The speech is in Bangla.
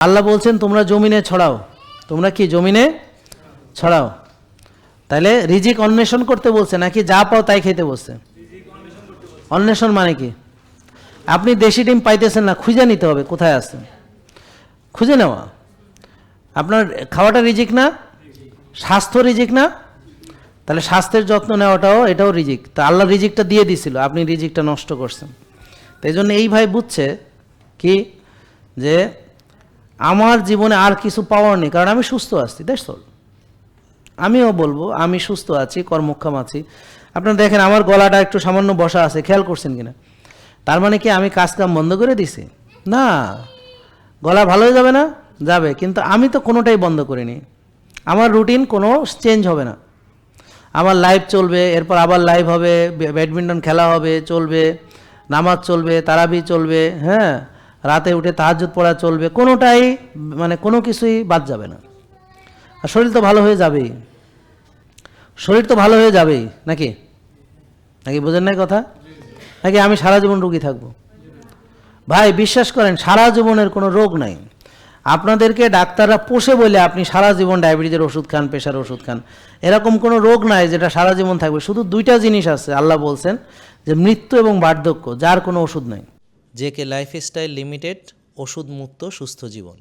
আল্লাহ বলছেন তোমরা জমিনে ছড়াও, তোমরা কি জমিনে ছড়াও। তাহলে রিজিক অন্বেষণ করতে বলছে নাকি যা পাও তাই খেতে বলছে? অন্বেষণ মানে কি? আপনি দেশি ডিম পাইতেছেন না, খুঁজে নিতে হবে কোথায় আছে, খুঁজে নেওয়া। আপনার খাওয়াটা রিজিক না? স্বাস্থ্য রিজিক না? তাহলে স্বাস্থ্যের যত্ন নেওয়াটাও এটাও রিজিক। তা আল্লাহ রিজিকটা দিয়ে দিছিল, আপনি রিজিকটা নষ্ট করছেন। তো এই জন্য এই ভাই বুঝছে কি যে আমার জীবনে আর কিছু পাওয়ার নেই, কারণ আমি সুস্থ আছি। That's all. আমিও বলবো আমি সুস্থ আছি, কর্মক্ষম আছি। আপনারা দেখেন আমার গলাটা একটু সামান্য বসা আছে, খেয়াল করছেন কিনা? তার মানে কি আমি কাজ কাম বন্ধ করে দিছি? না, গলা ভালো হয়ে যাবে না, যাবে, কিন্তু আমি তো কোনোটাই বন্ধ করিনি। আমার রুটিন কোনো চেঞ্জ হবে না। আমার লাইভ চলবে, এরপর আবার লাইভ হবে, ব্যাডমিন্টন খেলা হবে, চলবে, নামাজ চলবে, তারাবি চলবে, হ্যাঁ, রাতে উঠে তাহাজ্জুদ পড়া চলবে, কোনোটাই মানে কোনো কিছুই বাদ যাবে না। আর শরীর তো ভালো হয়ে যাবেই, শরীর তো ভালো হয়ে যাবেই, নাকি নাকি বোঝেন নাই কথা? নাকি আমি সারা জীবন রোগী থাকবো? ভাই বিশ্বাস করেন, সারা জীবনের কোনো রোগ নাই। আপনাদেরকে ডাক্তাররা পোষে বলে আপনি সারা জীবন ডায়াবেটিসের ওষুধ খান, প্রেশার ওষুধ খান, এরকম কোনো রোগ নাই যেটা সারা জীবন থাকবে। শুধু দুইটা জিনিস আছে, আল্লাহ বলছেন যে মৃত্যু এবং বার্ধক্য, যার কোনো ওষুধ নাই। জেকে লাইফস্টাইল লিমিটেড, ওষুধ মুক্ত সুস্থ জীবন।